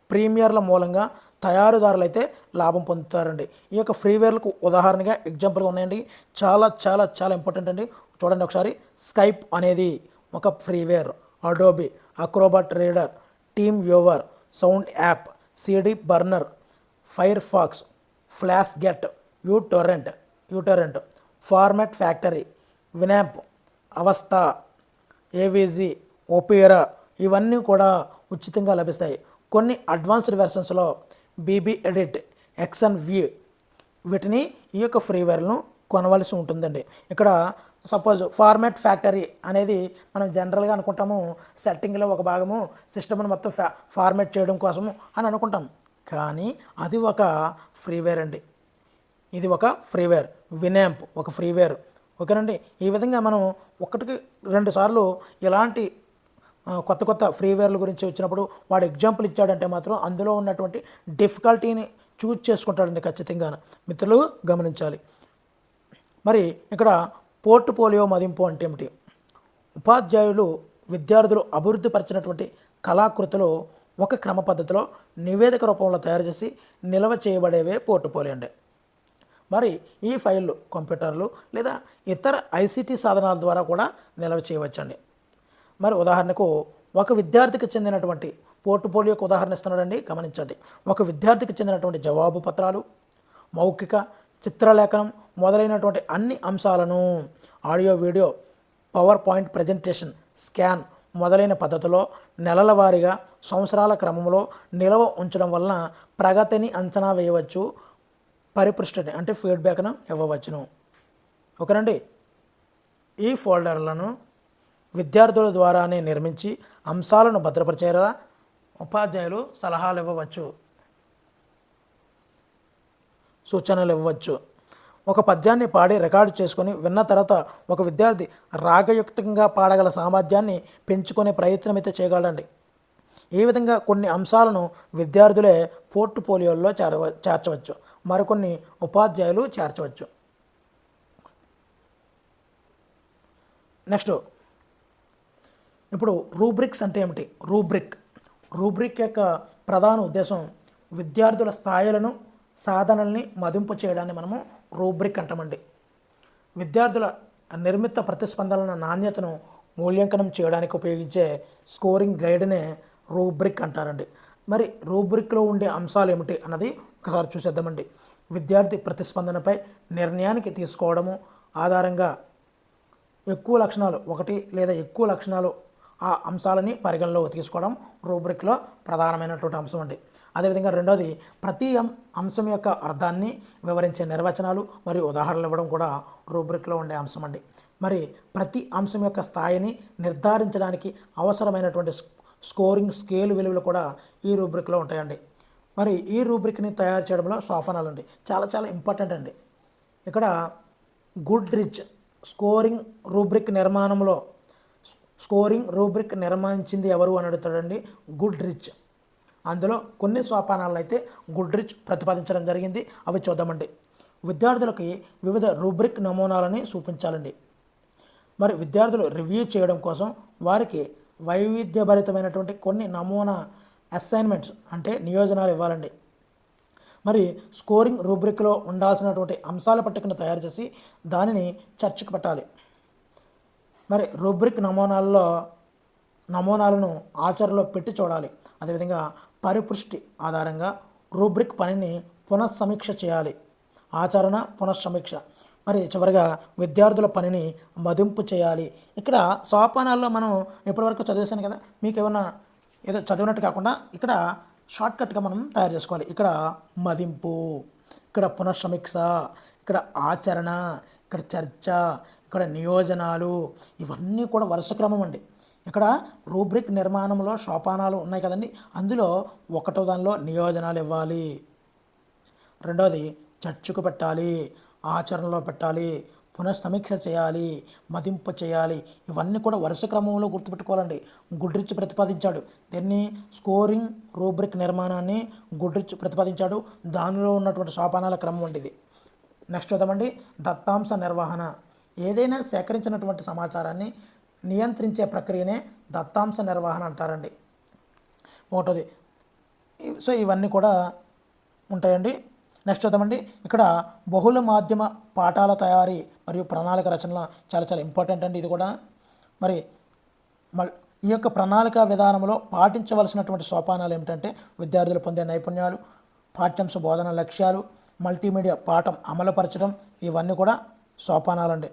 ప్రీమియర్ల మూలంగా తయారీదారులు అయితే లాభం పొందుతారండి. ఈ యొక్క ఫ్రీవేర్లకు ఉదాహరణగా ఎగ్జాంపుల్గా ఉన్నాయండి. చాలా చాలా చాలా ఇంపార్టెంట్ అండి. చూడండి ఒకసారి. స్కైప్ అనేది ఒక freeware, Adobe Acrobat Reader, TeamViewer sound app, CD burner, Firefox, FlashGet, uTorrent, Format Factory, Winamp, Avast, AVG, Opera ఇవన్నీ కూడా ఉచితంగా లభిస్తాయి. కొన్ని అడ్వాన్స్డ్ వెర్షన్స్లో బీబీ ఎడిట్, ఎక్సన్ వ్యూ వీటిని ఈ యొక్క ఫ్రీవేర్లను కొనవలసి ఉంటుందండి. ఇక్కడ సపోజ్ ఫార్మాట్ ఫ్యాక్టరీ అనేది మనం జనరల్గా అనుకుంటాము సెట్టింగ్లో ఒక భాగము సిస్టమ్ను మొత్తం ఫార్మాట్ చేయడం కోసము అని అనుకుంటాం. కానీ అది ఒక ఫ్రీవేర్ అండి. ఇది ఒక ఫ్రీవేర్. వినాంప్ ఒక ఫ్రీవేర్. ఓకేనండి. ఈ విధంగా మనం ఒకటికి 2 సార్లు ఇలాంటి కొత్త ఫ్రీవేర్ల గురించి వచ్చినప్పుడు వాడు ఎగ్జాంపుల్ ఇచ్చాడంటే మాత్రం అందులో ఉన్నటువంటి డిఫికల్టీని చూజ్ చేసుకుంటాడండి ఖచ్చితంగా. మిత్రులు గమనించాలి. మరి ఇక్కడ పోర్ట్ఫోలియో మదింపు అంటే ఏమిటి? ఉపాధ్యాయులు విద్యార్థులు అభివృద్ధి పరిచినటువంటి కళాకృతులు ఒక క్రమ పద్ధతిలో నివేదిక రూపంలో తయారు చేసి నిల్వ చేయబడేవే పోర్ట్ఫోలియో అండి. మరి ఈ ఫైళ్ళు కంప్యూటర్లు లేదా ఇతర ఐసిటి సాధనాల ద్వారా కూడా నిల్వ చేయవచ్చండి. మరి ఉదాహరణకు ఒక విద్యార్థికి చెందినటువంటి పోర్ట్ఫోలియోకి ఉదాహరణ ఇస్తున్నాడండి, గమనించండి. ఒక విద్యార్థికి చెందినటువంటి జవాబు పత్రాలు, మౌఖిక, చిత్రలేఖనం మొదలైనటువంటి అన్ని అంశాలను audio, video, power point presentation, scan మొదలైన పద్ధతిలో నెలల వారీగా సంవత్సరాల క్రమంలో నిల్వ ఉంచడం వలన ప్రగతిని అంచనా వేయవచ్చు, పరిపృష్టిని అంటే ఫీడ్బ్యాక్ను ఇవ్వవచ్చును. ఓకేనండి. ఈ ఫోల్డర్లను విద్యార్థుల ద్వారానే నిర్మించి అంశాలను భద్రపరిచేలా ఉపాధ్యాయులు సలహాలు ఇవ్వవచ్చు, సూచనలు ఇవ్వవచ్చు. ఒక పద్యాన్ని పాడి రికార్డు చేసుకొని విన్న తర్వాత ఒక విద్యార్థి రాగయుక్తంగా పాడగల సామర్థ్యాన్ని పెంచుకునే ప్రయత్నం అయితే చేయగలండి. ఈ విధంగా కొన్ని అంశాలను విద్యార్థులే పోర్ట్ఫోలియోల్లో చేర్చవచ్చు, మరికొన్ని ఉపాధ్యాయులు చేర్చవచ్చు. నెక్స్ట్ ఇప్పుడు రూబ్రిక్స్ అంటే ఏమిటి? రూబ్రిక్ యొక్క ప్రధాన ఉద్దేశం విద్యార్థుల స్థాయిలను, సాధనల్ని మదింపు చేయడాన్ని మనము రూబ్రిక్ అంటామండి. విద్యార్థుల నిర్మిత ప్రతిస్పందనల నాణ్యతను మూల్యాంకనం చేయడానికి ఉపయోగించే స్కోరింగ్ గైడ్నే రూబ్రిక్ అంటారండి. మరి రూబ్రిక్లో ఉండే అంశాలు ఏమిటి అన్నది ఒకసారి చూసేద్దామండి. విద్యార్థి ప్రతిస్పందనపై నిర్ణయానికి తీసుకోవడము ఆధారంగా ఎక్కువ లక్షణాలు, ఒకటి లేదా ఎక్కువ లక్షణాలు ఆ అంశాలని పరిగణలోకి తీసుకోవడం రూబ్రిక్లో ప్రధానమైనటువంటి అంశం అండి. అదేవిధంగా రెండోది ప్రతి అంశం యొక్క అర్థాన్ని వివరించే నిర్వచనాలు మరియు ఉదాహరణలు ఇవ్వడం కూడా రూబ్రిక్లో ఉండే అంశం అండి. మరి ప్రతి అంశం యొక్క స్థాయిని నిర్ధారించడానికి అవసరమైనటువంటి స్కోరింగ్ స్కేల్ విలువలు కూడా ఈ రూబ్రిక్లో ఉంటాయండి. మరి ఈ రూబ్రిక్ని తయారు చేయడంలో సోపానాలు అండి చాలా చాలా ఇంపార్టెంట్ అండి. ఇక్కడ గుడ్రిచ్ స్కోరింగ్ రూబ్రిక్ నిర్మించింది ఎవరు అని అడుగుతాడండి. గుడ్రిచ్. అందులో కొన్ని సోపానాలను అయితే గుడ్రిచ్ ప్రతిపాదించడం జరిగింది. అవి చూద్దామండి. విద్యార్థులకి వివిధ రూబ్రిక్ నమూనాలని చూపించాలండి. మరి విద్యార్థులు రివ్యూ చేయడం కోసం వారికి వైవిధ్యభరితమైనటువంటి కొన్ని నమూనా అసైన్మెంట్స్ అంటే నియోజనాలు ఇవ్వాలండి. మరి స్కోరింగ్ రూబ్రిక్లో ఉండాల్సినటువంటి అంశాల పట్టికను తయారు చేసి దానిని చర్చకు పెట్టాలి. మరి రూబ్రిక్ నమూనాలను ఆచరణలో పెట్టి చూడాలి. అదేవిధంగా పరిపృష్టి ఆధారంగా రూబ్రిక్ పనిని పునఃసమీక్ష చేయాలి. ఆచరణ పునఃసమీక్ష. మరి చివరిగా విద్యార్థుల పనిని మదింపు చేయాలి. ఇక్కడ సోపానాల్లో మనం ఇప్పటివరకు చదివేశాను కదా, మీకు ఏదో చదివినట్టు కాకుండా ఇక్కడ షార్ట్కట్గా మనం తయారు చేసుకోవాలి. ఇక్కడ మదింపు, ఇక్కడ పునఃసమీక్ష, ఇక్కడ ఆచరణ, ఇక్కడ చర్చ, ఇక్కడ నియోజనాలు ఇవన్నీ కూడా వరుస క్రమం అండి. ఇక్కడ రూబ్రిక్ నిర్మాణంలో సోపానాలు ఉన్నాయి కదండి, అందులో ఒకటో దానిలో నియోజనాలు ఇవ్వాలి, రెండోది చర్చకు పెట్టాలి, ఆచరణలో పెట్టాలి, పునఃసమీక్ష చేయాలి, మదింపు చేయాలి. ఇవన్నీ కూడా వరుస క్రమంలో గుర్తుపెట్టుకోవాలండి. గుడ్రిచ్ ప్రతిపాదించాడు దీన్ని, స్కోరింగ్ రూబ్రిక్ నిర్మాణాన్ని గుడ్రిచ్ ప్రతిపాదించాడు. దానిలో ఉన్నటువంటి సోపానాల క్రమం వంటిది. నెక్స్ట్ చూద్దామండి. దత్తాంశ నిర్వహణ. ఏదైనా సేకరించినటువంటి సమాచారాన్ని నియంత్రించే ప్రక్రియనే దత్తాంశ నిర్వహణ అంటారండి. ఒకటోది. సో ఇవన్నీ కూడా ఉంటాయండి. నెక్స్ట్ చూద్దామండి. ఇక్కడ బహుళ మాధ్యమ పాఠాల తయారీ మరియు ప్రణాళిక రచనలో చాలా చాలా ఇంపార్టెంట్ అండి ఇది కూడా. మరి ఈ యొక్క ప్రణాళిక విధానంలో పాటించవలసినటువంటి సోపానాలు ఏమిటంటే విద్యార్థులు పొందే నైపుణ్యాలు, పాఠ్యాంశ బోధన లక్ష్యాలు, మల్టీమీడియా పాఠం అమలుపరచడం, ఇవన్నీ కూడా సోపానాలండి.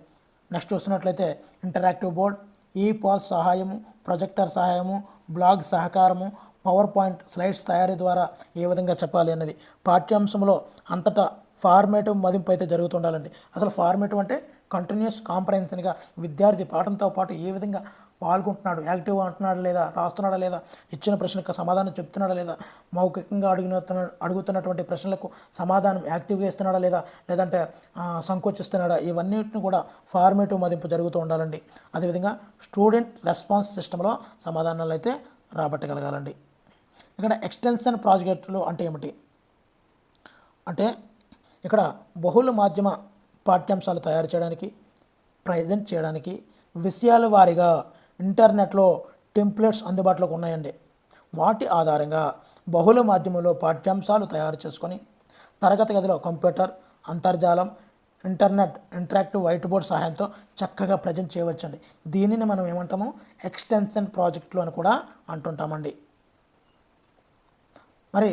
నెక్స్ట్ చూస్తున్నట్లయితే ఇంటరాక్టివ్ బోర్డ్, ఈ పాల్స్ సహాయము, ప్రొజెక్టర్ సహాయము, బ్లాగ్ సహకారము, పవర్ పాయింట్ స్లైడ్స్ తయారీ ద్వారా ఏ విధంగా చెప్పాలి అనేది, పాఠ్యాంశంలో అంతటా ఫార్మేటివ్ మదింపు అయితే జరుగుతుండాలండి. అసలు ఫార్మేటివ్ అంటే కంటిన్యూస్ కాంప్రహెన్షన్గా విద్యార్థి పాఠంతో పాటు ఏ విధంగా పాల్గొంటున్నాడు, యాక్టివ్గా ఉంటున్నాడా లేదా, రాస్తున్నాడా లేదా, ఇచ్చిన ప్రశ్నలకు సమాధానం చెప్తున్నాడా లేదా, మౌఖికంగా అడుగుతున్నటువంటి ప్రశ్నలకు సమాధానం యాక్టివ్గా ఇస్తున్నాడా లేదా, లేదంటే సంకోచిస్తున్నాడా, ఇవన్నిటిని కూడా ఫార్మేటివ్ మదింపు జరుగుతూ ఉండాలండి. అదేవిధంగా స్టూడెంట్ రెస్పాన్స్ సిస్టంలో సమాధానాలు అయితే రాబట్టగలగాలండి. ఇక్కడ ఎక్స్టెన్షన్ ప్రాజెక్టులు అంటే ఏమిటి అంటే ఇక్కడ బహుళ మాధ్యమ పాఠ్యాంశాలు తయారు చేయడానికి, ప్రజెంట్ చేయడానికి విషయాల వారీగా ఇంటర్నెట్లో టెంప్లెట్స్ అందుబాటులోకి ఉన్నాయండి. వాటి ఆధారంగా బహుళ మాధ్యమంలో పాఠ్యాంశాలు తయారు చేసుకొని తరగతి గదిలో కంప్యూటర్, అంతర్జాలం, ఇంటర్నెట్, ఇంటరాక్టివ్ వైట్ బోర్డ్ సహాయంతో చక్కగా ప్రజెంట్ చేయవచ్చండి. దీనిని మనం ఏమంటాము, ఎక్స్టెన్షన్ ప్రాజెక్టులు అని కూడా అంటుంటామండి. మరి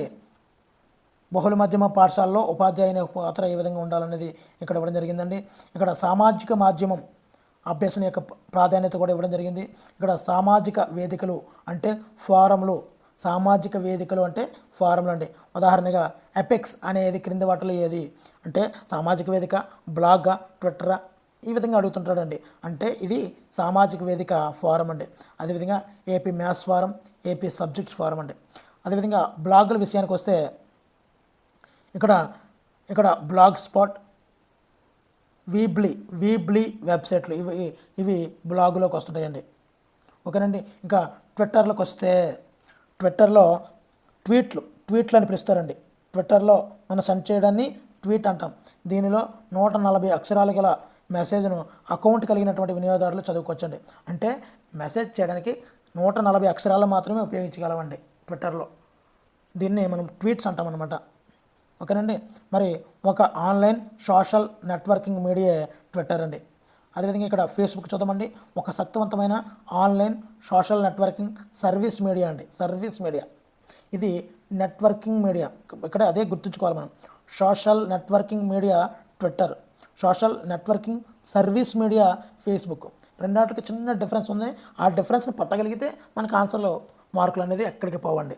బహుళ మాధ్యమ పాఠశాలలో ఉపాధ్యాయుని పాత్ర ఏ విధంగా ఉండాలనేది ఇక్కడ ఇవ్వడం జరిగిందండి. ఇక్కడ సామాజిక మాధ్యమం అభ్యసన యొక్క ప్రాధాన్యత కూడా ఇవ్వడం జరిగింది. ఇక్కడ సామాజిక వేదికలు అంటే ఫారంలు, సామాజిక వేదికలు అంటే ఫారంలు అండి. ఉదాహరణగా ఎపెక్స్ అనేది క్రింది వాటిలో ఏది అంటే సామాజిక వేదిక, బ్లాగా, ట్విట్టరా, ఈ విధంగా అడుగుతుంటాడండి. అంటే ఇది సామాజిక వేదిక ఫారం అండి. అదేవిధంగా AP maths form, AP subjects form అండి. అదేవిధంగా బ్లాగుల విషయానికి వస్తే ఇక్కడ బ్లాగ్ స్పాట్, వీబ్లీ వెబ్సైట్లు ఇవి బ్లాగులోకి వస్తుంటాయండి. ఓకేనండి. ఇంకా ట్విట్టర్లోకి వస్తే ట్విట్టర్లో ట్వీట్లు అని పిలుస్తారండి. ట్విట్టర్లో మనం సెండ్ చేయడాన్ని ట్వీట్ అంటాం. దీనిలో 140 అక్షరాలు గల మెసేజ్ను అకౌంట్ కలిగినటువంటి వినియోగదారులు చదువుకోవచ్చండి. అంటే మెసేజ్ చేయడానికి 140 అక్షరాలు మాత్రమే ఉపయోగించగలమండి ట్విట్టర్లో. దీన్ని మనం ట్వీట్స్ అంటాం అన్నమాట. ఓకేనండి. మరి ఒక online social networking media Twitter అండి. అదేవిధంగా ఇక్కడ ఫేస్బుక్ చూద్దామండి. ఒక శక్తివంతమైన online social networking service media అండి. సర్వీస్ మీడియా ఇది నెట్వర్కింగ్ మీడియా. ఇక్కడ అదే గుర్తుంచుకోవాలి మనం. Social networking media Twitter, social networking service media Facebook. రెండాటికి చిన్న డిఫరెన్స్ ఉంది. ఆ డిఫరెన్స్ని పట్టగలిగితే మనకు ఆన్సర్లో మార్కులు అనేది ఎక్కడికి పోవండి.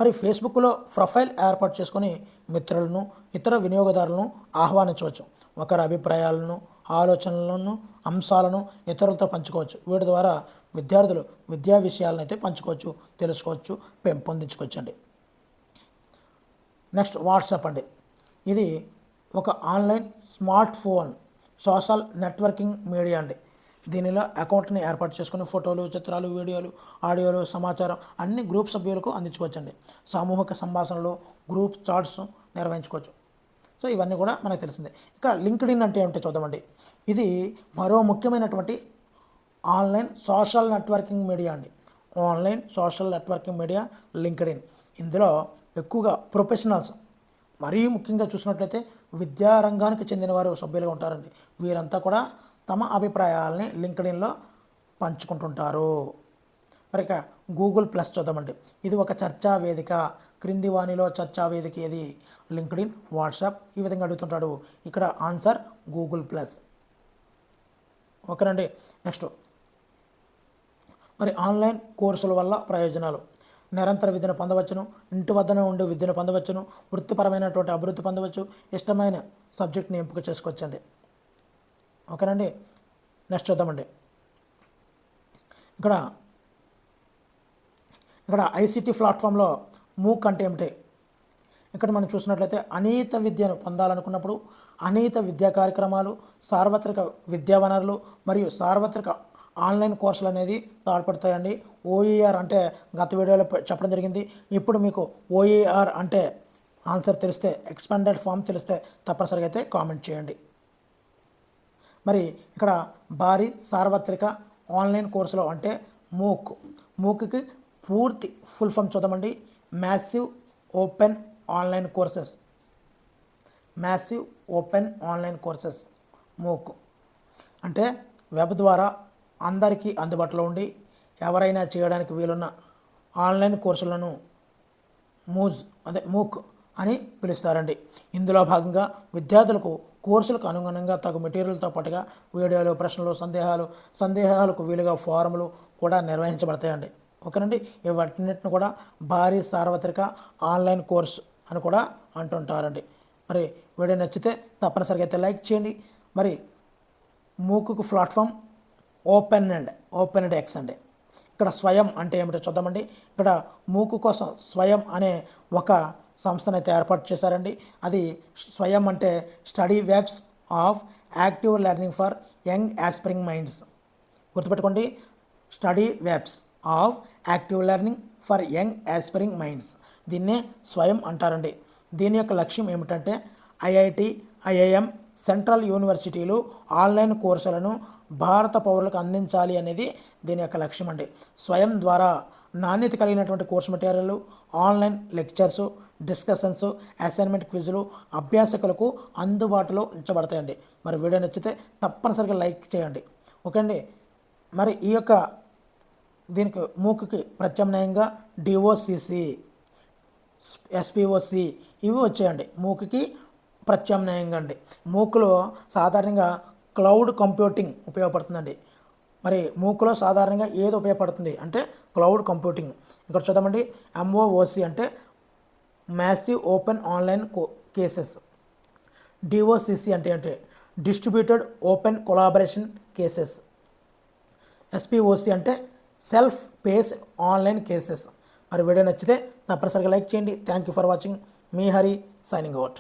మరి ఫేస్బుక్లో ప్రొఫైల్ ఏర్పాటు చేసుకొని మిత్రులను, ఇతర వినియోగదారులను ఆహ్వానించవచ్చు. ఒకరి అభిప్రాయాలను, ఆలోచనలను, అంశాలను ఇతరులతో పంచుకోవచ్చు. వీటి ద్వారా విద్యార్థులు విద్యా విషయాలను అయితే పంచుకోవచ్చు, తెలుసుకోవచ్చు, పెంపొందించుకోవచ్చు అండి. నెక్స్ట్ వాట్సాప్ అండి. ఇది ఒక online smart phone social networking media అండి. దీనిలో అకౌంట్ని ఏర్పాటు చేసుకుని ఫోటోలు, చిత్రాలు, వీడియోలు, ఆడియోలు, సమాచారం అన్ని గ్రూప్ సభ్యులకు అందించుకోవచ్చండి. సామూహిక సంభాషణలు, గ్రూప్ చాట్స్ నిర్వహించుకోవచ్చు. సో ఇవన్నీ కూడా మనకు తెలిసిందే. ఇక లింక్డ్ఇన్ అంటే ఏమిటో చూద్దామండి. ఇది మరో ముఖ్యమైనటువంటి ఆన్లైన్ సోషల్ నెట్వర్కింగ్ మీడియా అండి. Online social networking media LinkedIn. ఇందులో ఎక్కువగా ప్రొఫెషనల్స్, మరీ ముఖ్యంగా చూసినట్లయితే విద్యారంగానికి చెందిన వారు సభ్యులుగా ఉంటారండి. వీరంతా కూడా తమ అభిప్రాయాలని లింక్డ్ఇన్లో పంచుకుంటుంటారు. మరి ఇక గూగుల్ ప్లస్ చూద్దామండి. ఇది ఒక చర్చా వేదిక. క్రింది వాణిలో చర్చా వేదిక ఏది? LinkedIn, WhatsApp. ఈ విధంగా అడుగుతుంటాడు. ఇక్కడ ఆన్సర్ గూగుల్ ప్లస్. ఓకేనండి. నెక్స్ట్ మరి ఆన్లైన్ కోర్సుల వల్ల ప్రయోజనాలు. నిరంతర విద్యను పొందవచ్చును, ఇంటి వద్దనే ఉండి విద్యను పొందవచ్చును, వృత్తిపరమైనటువంటి అభివృద్ధి పొందవచ్చు, ఇష్టమైన సబ్జెక్ట్ని ఎంపిక చేసుకోవచ్చండి. ఓకేనండి. నెక్స్ట్ చూద్దామండి. ఇక్కడ ఐసిటి ప్లాట్ఫామ్లో మూక్ అంటే ఏమిటి? ఇక్కడ మనం చూసినట్లయితే అనియత విద్యను పొందాలనుకున్నప్పుడు అనియత విద్యా కార్యక్రమాలు, సార్వత్రిక విద్యా వనరులు మరియు సార్వత్రిక ఆన్లైన్ కోర్సులు అనేది తోడ్పడతాయండి. ఓఈఆర్ అంటే గత వీడియోలో చెప్పడం జరిగింది. ఇప్పుడు మీకు ఓఈఆర్ అంటే ఆన్సర్ తెలిస్తే, ఎక్స్పాండెడ్ ఫామ్ తెలిస్తే తప్పనిసరిగా అయితే కామెంట్ చేయండి. మరి ఇక్కడ భారీ సార్వత్రిక ఆన్లైన్ కోర్సులు అంటే మూక్కి పూర్తి ఫుల్ ఫామ్ చూద్దామండి. Massive open online courses. Massive open online courses MOOC అంటే వెబ్ ద్వారా అందరికీ అందుబాటులో ఉండి ఎవరైనా చేయడానికి వీలున్న ఆన్లైన్ కోర్సులను మూక్ అని పిలుస్తారండి. ఇందులో భాగంగా విద్యార్థులకు కోర్సులకు అనుగుణంగా తగు మెటీరియల్తో పాటుగా వీడియోలు, ప్రశ్నలు, సందేహాలకు వీలుగా ఫారములు కూడా నిర్వహించబడతాయండి. ఓకేనండి. ఇవన్నిటిని కూడా భారీ సార్వత్రిక ఆన్లైన్ కోర్స్ అని కూడా అంటుంటారండి. మరి వీడియో నచ్చితే తప్పనిసరిగా అయితే లైక్ చేయండి. మరి మూక్కు ప్లాట్ఫామ్ ఓపెన్ ఎక్స్ అండి. ఇక్కడ స్వయం అంటే ఏమిటో చూద్దామండి. ఇక్కడ మూకు కోసం స్వయం అనే ఒక సంస్థను అయితే ఏర్పాటు చేశారండి. అది స్వయం అంటే study webs of active learning for young aspiring minds. గుర్తుపెట్టుకోండి, study webs of active learning for young aspiring minds. దీన్నే స్వయం అంటారండి. దీని యొక్క లక్ష్యం ఏమిటంటే ఐఐటి, ఐఐఎం, సెంట్రల్ యూనివర్సిటీలు ఆన్లైన్ కోర్సులను భారత పౌరులకు అందించాలి అనేది దీని యొక్క లక్ష్యం అండి. స్వయం ద్వారా నాణ్యత కలిగినటువంటి course material, online lectures, discussions, assignment క్విజులు అభ్యాసకులకు అందుబాటులో ఉంచబడతాయండి. మరి వీడియో నచ్చితే తప్పనిసరిగా లైక్ చేయండి. ఓకే అండి. మరి ఈ యొక్క దీనికి మూక్కి ప్రత్యామ్నాయంగా డిఓసిసి, ఎస్పిఓసి ఇవి వచ్చాయండి మూక్కి ప్రత్యామ్నాయంగా అండి. మూక్లో సాధారణంగా క్లౌడ్ కంప్యూటింగ్ ఉపయోగపడుతుందండి. మరి మూక్లో సాధారణంగా ఏది ఉపయోగపడుతుంది అంటే క్లౌడ్ కంప్యూటింగ్. ఇక్కడ చూద్దామండి. ఎంఓఓసి అంటే మ్యాసివ్ ఓపెన్ ఆన్లైన్ కేసెస్. డిఓసిసి అంటే డిస్ట్రిబ్యూటెడ్ ఓపెన్ కొలాబరేషన్ కేసెస్. ఎస్పిఓసి అంటే సెల్ఫ్ పేస్ ఆన్లైన్ కేసెస్. మరి వీడియో నచ్చితే తప్పనిసరిగా లైక్ చేయండి. Thank you for watching. Me Hari signing out.